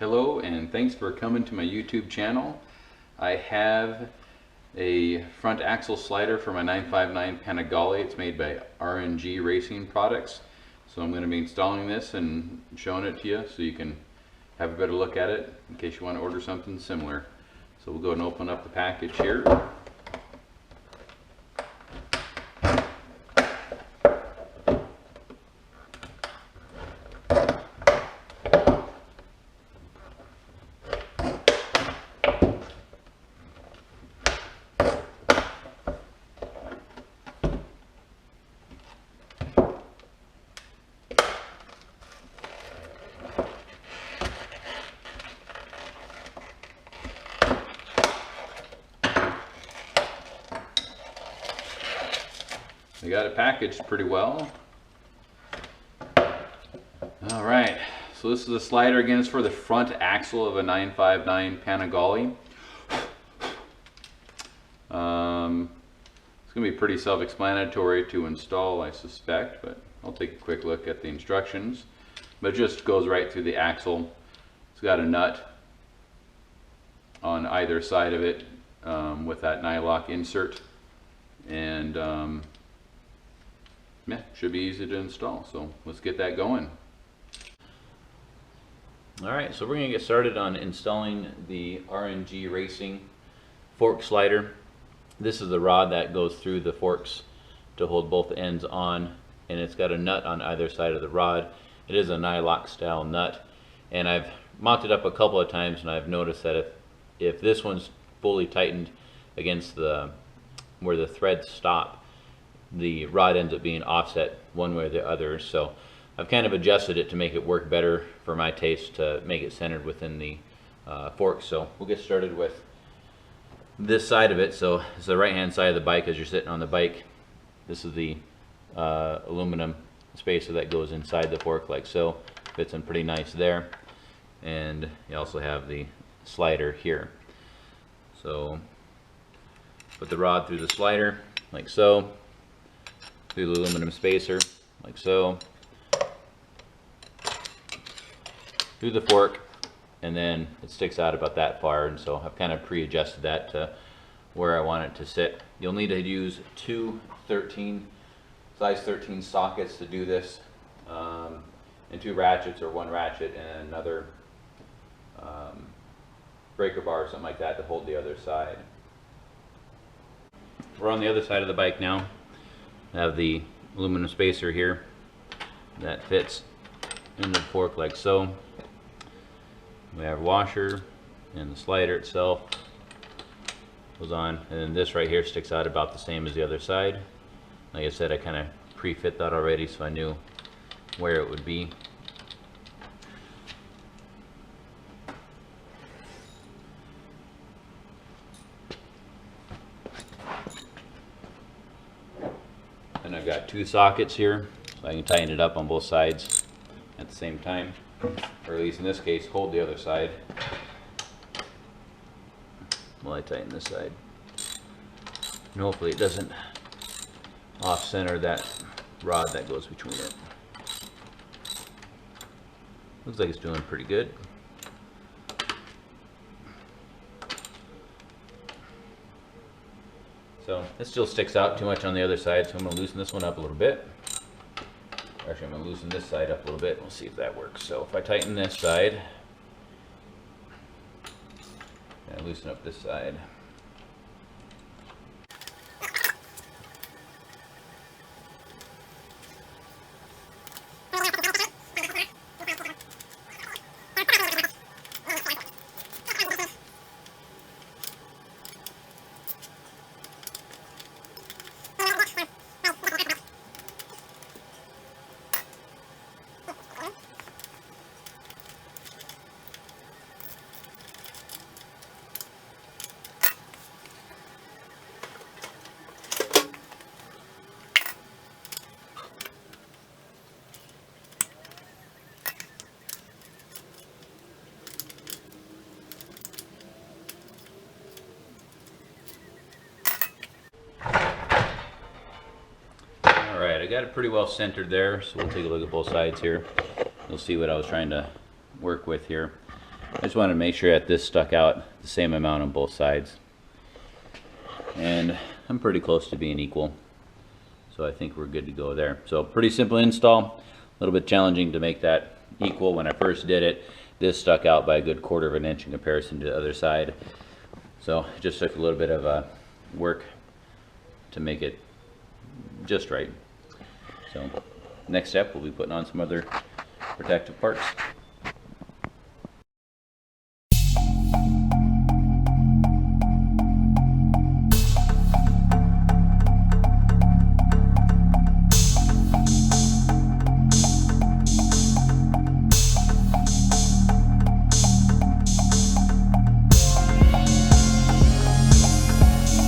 Hello and thanks for coming to my YouTube channel. I have a front axle slider for my 959 Panigale. It's made by R&G Racing Products. So I'm going to be installing this and showing it to you so you can have a better look at it in case you want to order something similar. So we'll go and open up the package here. They got it packaged pretty well. Alright, so this is a slider again. It's for the front axle of a 959 Panigale. It's going to be pretty self-explanatory to install, I suspect, but I'll take a quick look at the instructions. But it just goes right through the axle. It's got a nut on either side of it with that nylock insert, and yeah, should be easy to install. So let's get that going. Alright, so we're going to get started on installing the R&G Racing fork slider. This is the rod that goes through the forks to hold both ends on, and it's got a nut on either side of the rod. It is a nylock style nut, and I've mounted up a couple of times and I've noticed that if this one's fully tightened against where the threads stop, the rod ends up being offset one way or the other. So I've kind of adjusted it to make it work better for my taste, to make it centered within the fork. So we'll get started with this side of it. So it's the right hand side of the bike as you're sitting on the bike. This is the aluminum spacer that goes inside the fork like so. Fits in pretty nice there. And you also have the slider here. So put the rod through the slider like so, through the aluminum spacer like so, through the fork, and then it sticks out about that far, and so I've kind of pre-adjusted that to where I want it to sit. You'll need to use two size 13 sockets to do this, and two ratchets or one ratchet and another breaker bar or something like that to hold the other side. We're on the other side of the bike now. I have the aluminum spacer here that fits into the fork like so. We have a washer, and the slider itself goes on, and then this right here sticks out about the same as the other side. Like I said, I kind of pre-fit that already, so I knew where it would be. And I've got two sockets here, so I can tighten it up on both sides at the same time, or at least in this case hold the other side while I tighten this side. And hopefully it doesn't off center that rod that goes between it. Looks like it's doing pretty good. So it still sticks out too much on the other side, so I'm going to loosen this one up a little bit. Actually, I'm going to loosen this side up a little bit. We'll see if that works. So if I tighten this side and loosen up this side. Alright, I got it pretty well centered there, so we'll take a look at both sides here. You'll see what I was trying to work with here. I just wanted to make sure that this stuck out the same amount on both sides. And I'm pretty close to being equal. So I think we're good to go there. So pretty simple install. A little bit challenging to make that equal. When I first did it, this stuck out by a good 1/4 of an inch in comparison to the other side. So it just took a little bit of work to make it just right. So next step, we'll be putting on some other protective parts.